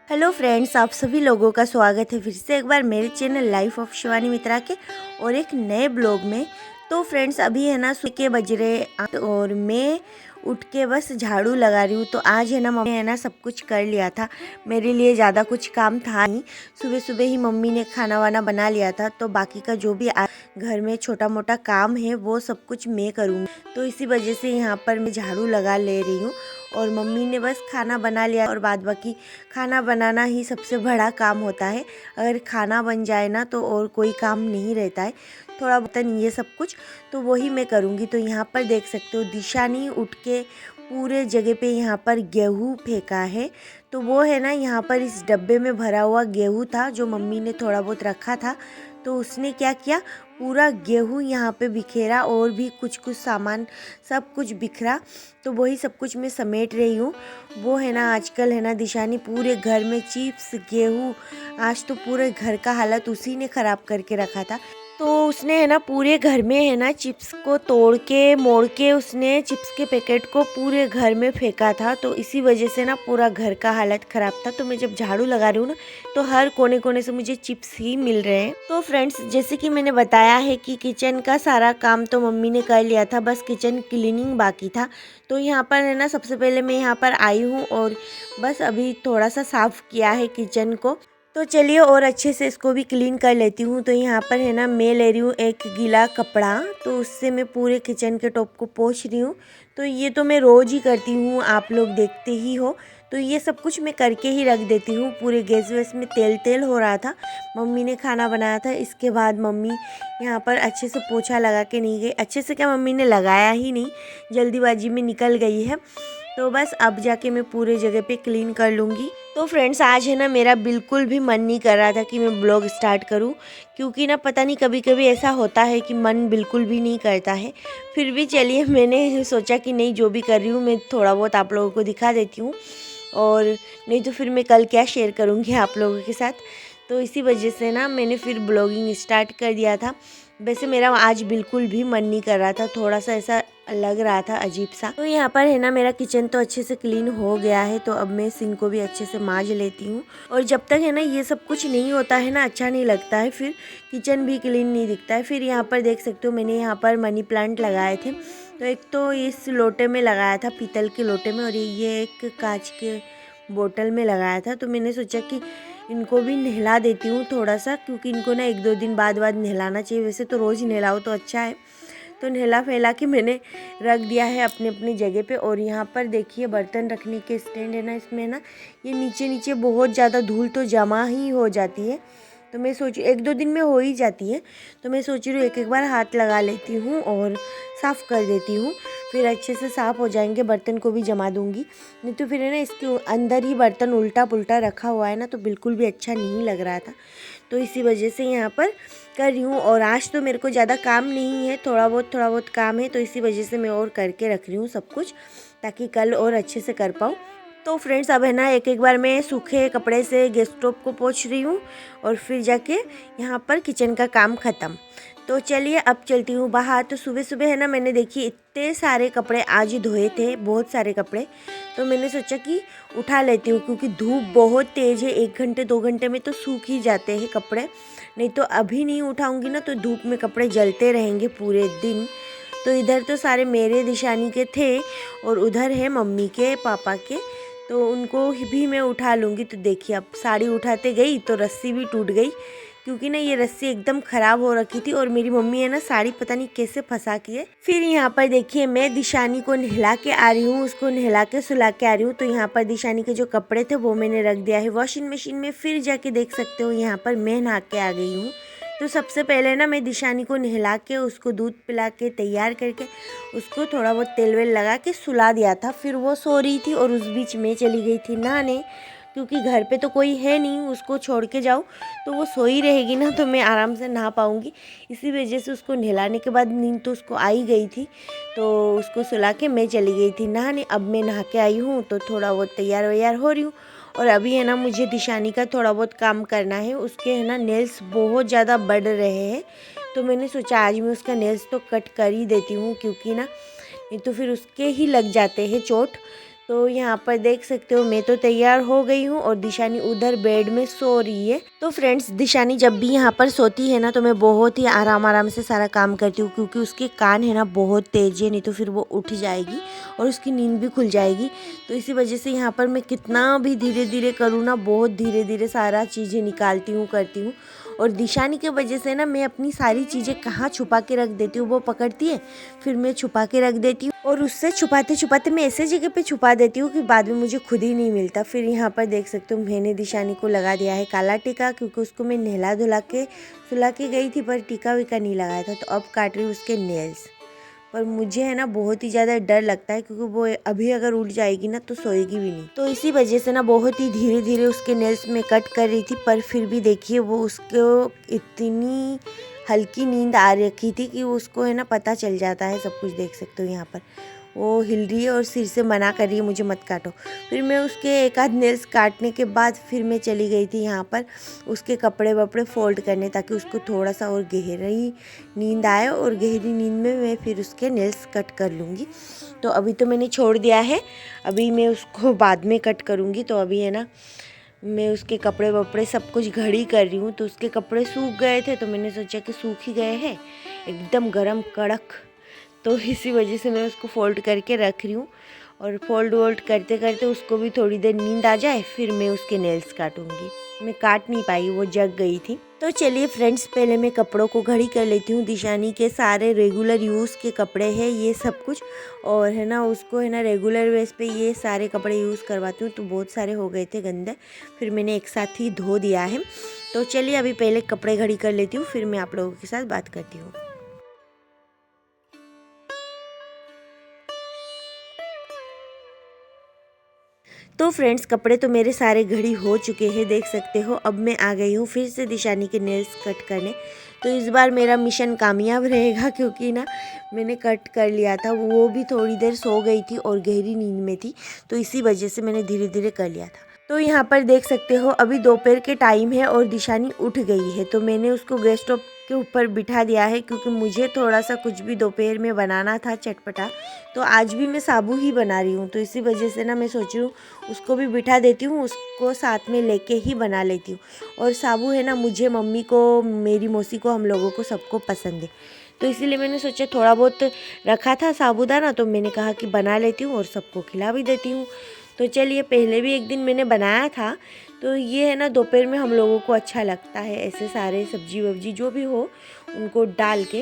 Hello friends, आप सभी लोगों का स्वागत है फिर से एक बार मेरे चैनल लाइफ ऑफ शिवानी मित्रा के और एक नए ब्लॉग में। तो फ्रेंड्स अभी है ना सुबह के बज रहे और मैं उठ के बस झाड़ू लगा रही हूँ। तो आज है ना मम्मी है ना सब कुछ कर लिया था, मेरे लिए ज़्यादा कुछ काम था नहीं। सुबह सुबह ही मम्मी ने खाना वाना बना लिया था, तो बाकी का जो भी घर में छोटा मोटा काम है वो सब कुछ मैं करूँगी। तो इसी वजह से यहाँ पर मैं झाड़ू लगा ले रही हूँ और मम्मी ने बस खाना बना लिया और बाद बाकी खाना बनाना ही सबसे बड़ा काम होता है। अगर खाना बन जाए ना तो और कोई काम नहीं रहता है, थोड़ा बहुत ये सब कुछ तो वही मैं करूँगी। तो यहाँ पर देख सकते हो दिशानी उठ के पूरे जगह पे यहाँ पर गेहूँ फेंका है। तो वो है ना यहाँ पर इस डब्बे में भरा हुआ गेहूँ था जो मम्मी ने थोड़ा बहुत रखा था। तो उसने क्या किया, पूरा गेहूँ यहाँ पे बिखेरा और भी कुछ कुछ सामान सब कुछ बिखरा। तो वही सब कुछ मैं समेट रही हूँ। वो है ना आजकल है ना दिशानी पूरे घर में चिप्स गेहूँ, आज तो पूरे घर का हालत उसी ने ख़राब करके रखा था। तो उसने है ना पूरे घर में है ना चिप्स को तोड़ के मोड़ के उसने चिप्स के पैकेट को पूरे घर में फेंका था। तो इसी वजह से ना पूरा घर का हालत ख़राब था। तो मैं जब झाड़ू लगा रही हूँ ना तो हर कोने कोने से मुझे चिप्स ही मिल रहे हैं। तो फ्रेंड्स जैसे कि मैंने बताया है कि किचन का सारा काम तो मम्मी ने कर लिया था, बस किचन क्लीनिंग बाकी था। तो यहाँ पर है ना सबसे पहले मैं यहाँ पर आई हूँ और बस अभी थोड़ा सा साफ़ किया है किचन को। तो चलिए और अच्छे से इसको भी क्लीन कर लेती हूँ। तो यहाँ पर है ना मैं ले रही हूँ एक गीला कपड़ा, तो उससे मैं पूरे किचन के टॉप को पोंछ रही हूँ। तो ये तो मैं रोज़ ही करती हूँ, आप लोग देखते ही हो। तो ये सब कुछ मैं करके ही रख देती हूँ। पूरे गैस वैस में तेल तेल हो रहा था, मम्मी ने खाना बनाया था। इसके बाद मम्मी यहाँ पर अच्छे से पोछा लगा के नहीं गई, अच्छे से क्या मम्मी ने लगाया ही नहीं, जल्दीबाजी में निकल गई है। तो बस अब जाके मैं पूरे जगह पे क्लीन कर लूँगी। तो फ्रेंड्स आज है ना मेरा बिल्कुल भी मन नहीं कर रहा था कि मैं ब्लॉग स्टार्ट करूं, क्योंकि ना पता नहीं कभी कभी ऐसा होता है कि मन बिल्कुल भी नहीं करता है। फिर भी चलिए मैंने सोचा कि नहीं, जो भी कर रही हूँ मैं थोड़ा बहुत आप लोगों को दिखा देती हूँ, और नहीं तो फिर मैं कल क्या शेयर करूँगी आप लोगों के साथ। तो इसी वजह से ना मैंने फिर ब्लॉगिंग स्टार्ट कर दिया था। वैसे मेरा आज बिल्कुल भी मन नहीं कर रहा था, थोड़ा सा ऐसा लग रहा था अजीब सा। तो यहाँ पर है ना मेरा किचन तो अच्छे से क्लीन हो गया है। तो अब मैं सिंक को भी अच्छे से मांज लेती हूँ। और जब तक है ना ये सब कुछ नहीं होता है ना अच्छा नहीं लगता है, फिर किचन भी क्लीन नहीं दिखता है। फिर यहाँ पर देख सकते हो मैंने यहाँ पर मनी प्लांट लगाए थे। तो एक तो इस लोटे में लगाया था, पीतल के लोटे में, और ये एक कांच के बोतल में लगाया था। तो मैंने सोचा कि इनको भी नहला देती हूँ थोड़ा सा, क्योंकि इनको ना 1-2 दिन बाद नहलाना चाहिए। वैसे तो रोज़ नहलाओ तो अच्छा है। तो नहला फैला के मैंने रख दिया है अपने अपनी जगह पे। और यहाँ पर देखिए बर्तन रखने के स्टैंड है ना, इसमें ना ये नीचे नीचे बहुत ज़्यादा धूल तो जमा ही हो जाती है। तो मैं सोच 1-2 दिन में हो ही जाती है। तो मैं सोच रही हूँ एक बार हाथ लगा लेती हूँ और साफ़ कर देती हूँ, फिर अच्छे से साफ़ हो जाएंगे। बर्तन को भी जमा दूँगी, नहीं तो फिर है ना इसके अंदर ही बर्तन उल्टा पुल्टा रखा हुआ है ना, तो बिल्कुल भी अच्छा नहीं लग रहा था। तो इसी वजह से यहाँ पर कर रही हूँ। और आज तो मेरे को ज़्यादा काम नहीं है, थोड़ा बहुत काम है। तो इसी वजह से मैं और करके रख रही हूँ सब कुछ, ताकि कल और अच्छे से कर पाऊँ। तो फ्रेंड्स अब है ना एक बार मैं सूखे कपड़े से गैस स्टोव को पोंछ रही हूँ और फिर जाके यहाँ पर किचन का काम ख़त्म। तो चलिए अब चलती हूँ बाहर। तो सुबह सुबह है ना मैंने देखी इतने सारे कपड़े आज ही धोए थे, बहुत सारे कपड़े। तो मैंने सोचा कि उठा लेती हूँ, क्योंकि धूप बहुत तेज़ है, 1 घंटे 2 घंटे में तो सूख ही जाते हैं कपड़े। नहीं तो अभी नहीं उठाऊँगी ना तो धूप में कपड़े जलते रहेंगे पूरे दिन। तो इधर तो सारे मेरे दिशानी के थे और उधर है मम्मी के पापा के, तो उनको भी मैं उठा लूँगी। तो देखिए अब साड़ी उठाते गई तो रस्सी भी टूट गई, क्योंकि ना ये रस्सी एकदम ख़राब हो रखी थी। और मेरी मम्मी है ना साड़ी पता नहीं कैसे फंसा की है। फिर यहाँ पर देखिए मैं दिशानी को नहला के आ रही हूँ, उसको नहला के सुला के आ रही हूँ। तो यहाँ पर दिशानी के जो कपड़े थे वो मैंने रख दिया है वॉशिंग मशीन में। फिर जाके देख सकते हो यहाँ पर मैं नहा के आ गई हूँ। तो सबसे पहले ना मैं दिशानी को नहला के उसको दूध पिला के तैयार करके उसको थोड़ा बहुत तेल वेल लगा के सुला दिया था। फिर वो सो रही थी और उस बीच में चली गई थी नहाने, क्योंकि घर पे तो कोई है नहीं, उसको छोड़ के जाओ तो वो सोई रहेगी ना, तो मैं आराम से नहा पाऊँगी। इसी वजह से उसको नहलाने के बाद नींद तो उसको आ ही गई थी, तो उसको सुला के मैं चली गई थी नहाने। अब मैं नहा के आई हूँ तो थोड़ा बहुत तैयार वैयार हो रही हूँ। और अभी है ना मुझे दिशानी का थोड़ा बहुत काम करना है, उसके है ना नेल्स बहुत ज़्यादा बढ़ रहे हैं। तो मैंने सोचा आज मैं उसका नेल्स तो कट कर ही देती हूँ, क्योंकि ना नहीं तो फिर उसके ही लग जाते हैं चोट। तो यहाँ पर देख सकते हो मैं तो तैयार हो गई हूँ और दिशानी उधर बेड में सो रही है। तो फ्रेंड्स दिशानी जब भी यहाँ पर सोती है ना तो मैं बहुत ही आराम आराम से सारा काम करती हूँ, क्योंकि उसके कान है ना बहुत तेज है, नहीं तो फिर वो उठ जाएगी और उसकी नींद भी खुल जाएगी। तो इसी वजह से यहाँ पर मैं कितना भी धीरे धीरे करूँ ना, बहुत धीरे धीरे सारा चीज़ें निकालती हूँ, करती हूँ। और दिशानी के वजह से ना मैं अपनी सारी चीज़ें कहाँ छुपा के रख देती हूँ, वो पकड़ती है फिर मैं छुपा के रख देती हूँ, और उससे छुपाते छुपाते मैं ऐसे जगह पे छुपा देती हूँ कि बाद में मुझे खुद ही नहीं मिलता। फिर यहाँ पर देख सकते हो मैंने दिशानी को लगा दिया है काला टीका, क्योंकि उसको मैं नहला धुला के सुला के गई थी पर टीका वीका नहीं लगाया था। तो अब काट रही हूँ उसके नेल्स। पर मुझे है ना बहुत ही ज़्यादा डर लगता है, क्योंकि वो अभी अगर उठ जाएगी ना तो सोएगी भी नहीं। तो इसी वजह से ना बहुत ही धीरे धीरे उसके नेल्स में कट कर रही थी, पर फिर भी देखिए वो उसको इतनी हल्की नींद आ रखी थी कि उसको है ना पता चल जाता है सब कुछ। देख सकते हो यहाँ पर वो हिल रही है और सिर से मना कर रही है मुझे मत काटो। फिर मैं उसके एक आध नेल्स काटने के बाद फिर मैं चली गई थी यहाँ पर उसके कपड़े वपड़े फोल्ड करने, ताकि उसको थोड़ा सा और गहरी नींद आए, और गहरी नींद में मैं फिर उसके नेल्स कट कर लूँगी। तो अभी तो मैंने छोड़ दिया है, अभी मैं उसको बाद में कट करूँगी। तो अभी है ना मैं उसके कपड़े वपड़े सब कुछ घड़ी कर रही हूँ। तो उसके कपड़े सूख गए थे तो मैंने सोचा कि सूख ही गए हैं एकदम गरम कड़क, तो इसी वजह से मैं उसको फोल्ड करके रख रही हूँ। और फोल्ड वोल्ड करते करते उसको भी थोड़ी देर नींद आ जाए फिर मैं उसके नेल्स काटूंगी। मैं काट नहीं पाई, वो जग गई थी। तो चलिए फ्रेंड्स पहले मैं कपड़ों को घड़ी कर लेती हूँ। दिशानी के सारे रेगुलर यूज़ के कपड़े हैं ये सब कुछ, और है ना उसको है ना रेगुलर बेस पे ये सारे कपड़े यूज़ करवाती हूँ। तो बहुत सारे हो गए थे गंदे, फिर मैंने एक साथ ही धो दिया है। तो चलिए अभी पहले कपड़े घड़ी कर लेती हूँ, फिर मैं आप लोगों के साथ बात करती हूँ। तो फ्रेंड्स कपड़े तो मेरे सारे घड़ी हो चुके हैं, देख सकते हो। अब मैं आ गई हूँ फिर से दिशानी के नेल्स कट करने। तो इस बार मेरा मिशन कामयाब रहेगा, क्योंकि ना मैंने कट कर लिया था, वो भी थोड़ी देर सो गई थी और गहरी नींद में थी, तो इसी वजह से मैंने धीरे धीरे कर लिया था। तो यहाँ पर देख सकते हो अभी दोपहर के टाइम है और दिशानी उठ गई है। तो मैंने उसको गैस स्टोव के ऊपर बिठा दिया है, क्योंकि मुझे थोड़ा सा कुछ भी दोपहर में बनाना था चटपटा। तो आज भी मैं साबू ही बना रही हूँ, तो इसी वजह से ना मैं सोच रही हूँ उसको भी बिठा देती हूँ, उसको साथ में लेके ही बना लेती हूँ। और साबू है ना मुझे, मम्मी को, मेरी मौसी को, हम लोगों को सबको पसंद है। तो इसीलिए मैंने सोचा थोड़ा बहुत रखा था साबूदाना, तो मैंने कहा कि बना लेती हूँ और सबको खिला भी देती हूँ। तो चलिए पहले भी एक दिन मैंने बनाया था, तो ये है ना दोपहर में हम लोगों को अच्छा लगता है ऐसे सारे सब्जी वब्जी जो भी हो उनको डाल के।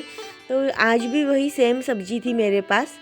तो आज भी वही सेम सब्जी थी मेरे पास,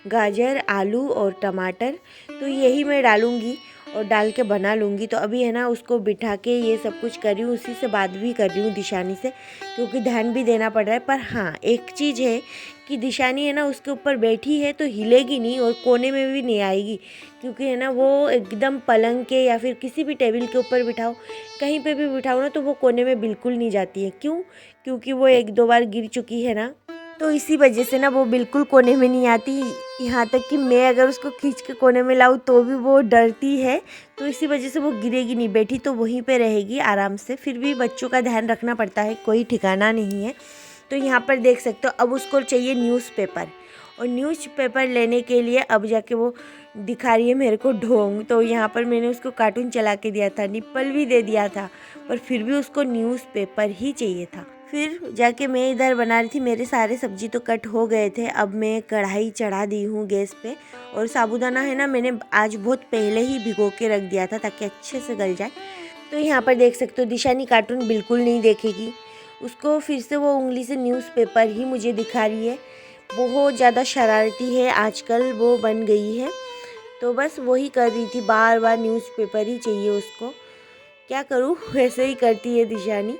गाजर, आलू और टमाटर, तो यही मैं डालूँगी और डाल के बना लूँगी। तो अभी है ना उसको बिठा के ये सब कुछ कर रही हूँ, उसी से बात भी कर रही हूँ दिशानी से, क्योंकि ध्यान भी देना पड़ रहा है। पर हाँ एक चीज़ है कि दिशानी है ना उसके ऊपर बैठी है तो हिलेगी नहीं और कोने में भी नहीं आएगी, क्योंकि है ना वो एकदम पलंग के या फिर किसी भी टेबल के ऊपर बिठाओ, कहीं पे भी बिठाओ ना, तो वो कोने में बिल्कुल नहीं जाती है। क्यों? क्योंकि वो एक दो बार गिर चुकी है ना, तो इसी वजह से ना वो बिल्कुल कोने में नहीं आती। यहाँ तक कि मैं अगर उसको खींच के कोने में लाऊं तो भी वो डरती है, तो इसी वजह से वो गिरेगी नहीं, बैठी तो वहीं पे रहेगी आराम से। फिर भी बच्चों का ध्यान रखना पड़ता है, कोई ठिकाना नहीं है। तो यहाँ पर देख सकते हो अब उसको चाहिए न्यूज़पेपर, और न्यूज़पेपर लेने के लिए अब जाके वो दिखा रही है मेरे को ढोंग। तो यहाँ पर मैंने उसको कार्टून चला के दिया था, निप्पल भी दे दिया था, पर फिर भी उसको न्यूज़पेपर ही चाहिए था। फिर जाके मैं इधर बना रही थी, मेरे सारे सब्जी तो कट हो गए थे। अब मैं कढ़ाई चढ़ा दी हूँ गैस पे, और साबूदाना है ना मैंने आज बहुत पहले ही भिगो के रख दिया था ताकि अच्छे से गल जाए। तो यहाँ पर देख सकते हो दिशानी कार्टून बिल्कुल नहीं देखेगी, उसको फिर से वो उंगली से न्यूज़पेपर ही मुझे दिखा रही है। बहुत ज़्यादा शरारती है आजकल, वो बन गई है। तो बस वही कर रही थी, बार बार न्यूज़पेपर ही चाहिए उसको। क्या करूँ वैसे ही करती है दिशानी,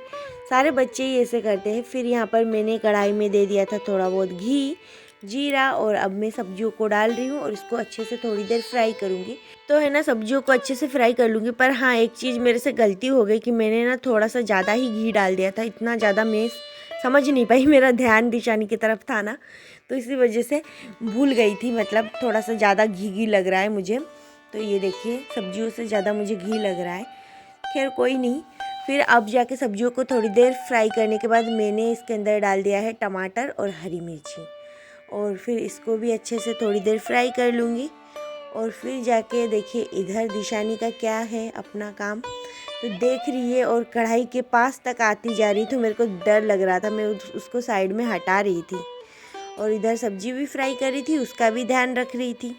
सारे बच्चे ही ऐसे करते हैं। फिर यहाँ पर मैंने कढ़ाई में दे दिया था थोड़ा बहुत घी, जीरा, और अब मैं सब्जियों को डाल रही हूँ और इसको अच्छे से थोड़ी देर फ्राई करूँगी। तो है ना सब्जियों को अच्छे से फ्राई कर लूँगी। पर हाँ एक चीज़ मेरे से गलती हो गई कि मैंने ना थोड़ा सा ज़्यादा ही घी डाल दिया था, इतना ज़्यादा मैं समझ नहीं पाई, मेरा ध्यान दिशानी की तरफ था ना, तो इसी वजह से भूल गई थी। मतलब थोड़ा सा ज़्यादा घी लग रहा है मुझे, तो ये देखिए सब्जियों से ज़्यादा मुझे घी लग रहा है। खैर कोई नहीं। फिर अब जाके सब्जियों को थोड़ी देर फ्राई करने के बाद मैंने इसके अंदर डाल दिया है टमाटर और हरी मिर्ची, और फिर इसको भी अच्छे से थोड़ी देर फ्राई कर लूँगी। और फिर जाके देखिए इधर दिशानी का क्या है अपना काम, तो देख रही है और कढ़ाई के पास तक आती जा रही, तो मेरे को डर लग रहा था, मैं उसको साइड में हटा रही थी। और इधर सब्जी भी फ्राई कर रही थी, उसका भी ध्यान रख रही थी।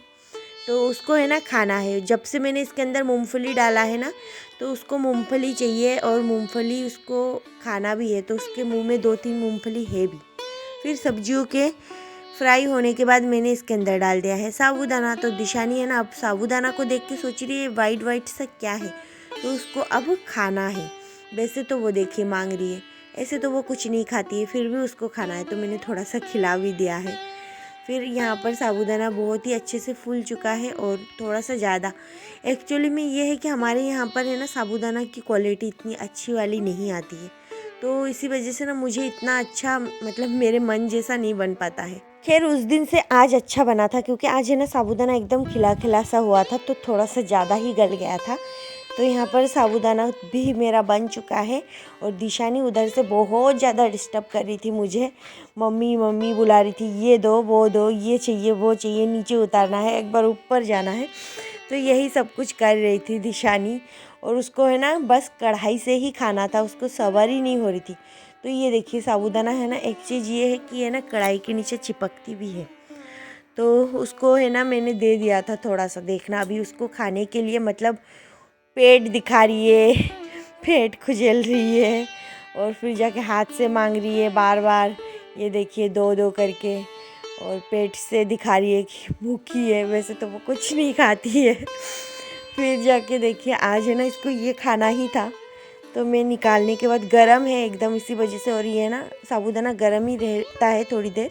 तो उसको है ना खाना है, जब से मैंने इसके अंदर मूंगफली डाला है ना, तो उसको मूंगफली चाहिए और मूंगफली उसको खाना भी है, तो उसके मुंह में 2-3 मूंगफली है भी। फिर सब्जियों के फ्राई होने के बाद मैंने इसके अंदर डाल दिया है साबूदाना। तो दिशानी है ना अब साबूदाना को देख के सोच रही है वाइट वाइट सा क्या है, तो उसको अब खाना है। वैसे तो वो देखिए मांग रही है, ऐसे तो वो कुछ नहीं खाती है, फिर भी उसको खाना है, तो मैंने थोड़ा सा खिला भी दिया है। फिर यहाँ पर साबूदाना बहुत ही अच्छे से फूल चुका है और थोड़ा सा ज़्यादा। एक्चुअली में ये है कि हमारे यहाँ पर है ना साबूदाना की क्वालिटी इतनी अच्छी वाली नहीं आती है, तो इसी वजह से ना मुझे इतना अच्छा मतलब मेरे मन जैसा नहीं बन पाता है। खैर उस दिन से आज अच्छा बना था, क्योंकि आज है ना साबूदाना एकदम खिला खिला सा हुआ था, तो थोड़ा सा ज़्यादा ही गल गया था। तो यहाँ पर साबूदाना भी मेरा बन चुका है और दिशानी उधर से बहुत ज़्यादा डिस्टर्ब कर रही थी मुझे, मम्मी मम्मी बुला रही थी, ये दो वो दो, ये चाहिए वो चाहिए, नीचे उतारना है, एक बार ऊपर जाना है, तो यही सब कुछ कर रही थी दिशानी। और उसको है ना बस कढ़ाई से ही खाना था, उसको सवार ही नहीं हो रही थी। तो ये देखिए साबूदाना है ना, एक चीज़ ये है कि है ना कढ़ाई के नीचे चिपकती भी है, तो उसको है ना मैंने दे दिया था थोड़ा सा, देखना अभी उसको खाने के लिए, मतलब पेट दिखा रही है, पेट खुजल रही है और फिर जाके हाथ से मांग रही है बार बार, ये देखिए दो दो करके, और पेट से दिखा रही है कि भूखी है, वैसे तो वो कुछ नहीं खाती है। फिर जाके देखिए आज है ना इसको ये खाना ही था, तो मैं निकालने के बाद गरम है एकदम इसी वजह से, और ये ना साबूदाना गरम ही रहता है थोड़ी देर,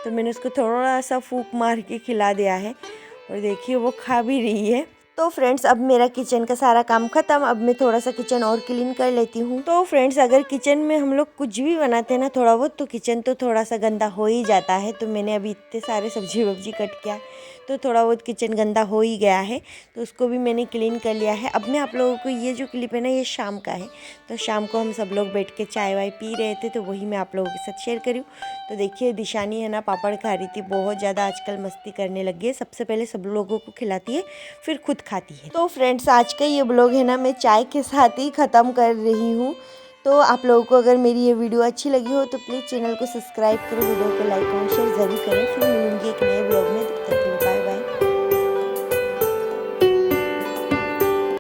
तो मैंने उसको थोड़ा सा फूंक मार के खिला दिया है और देखिए वो खा भी रही है। तो फ्रेंड्स अब मेरा किचन का सारा काम ख़त्म, अब मैं थोड़ा सा किचन और क्लीन कर लेती हूँ। तो फ्रेंड्स अगर किचन में हम लोग कुछ भी बनाते हैं ना थोड़ा बहुत, तो किचन तो थोड़ा सा गंदा हो ही जाता है। तो मैंने अभी इतने सारे सब्जी वब्जी कट किया, तो थोड़ा बहुत किचन गंदा हो ही गया है, तो उसको भी मैंने क्लीन कर लिया है। अब मैं आप लोगों को ये जो क्लिप है ना ये शाम का है, तो शाम को हम सब लोग बैठ के चाय वाय पी रहे थे, तो वही मैं आप लोगों के साथ शेयर करी हूँ। तो देखिए दिशानी है ना पापड़ खा रही थी, बहुत ज़्यादा आजकल मस्ती करने लगी है, सबसे पहले सब लोगों को खिलाती है फिर खुद खाती है। तो फ्रेंड्स आज का ये ब्लॉग है ना मैं चाय के साथ ही ख़त्म कर रही हूँ। तो आप लोगों को अगर मेरी ये वीडियो अच्छी लगी हो तो प्लीज़ चैनल को सब्सक्राइब करें, वीडियो को लाइक और शेयर ज़रूर करें। फिर मिलूंगी एक नए ब्लॉग में।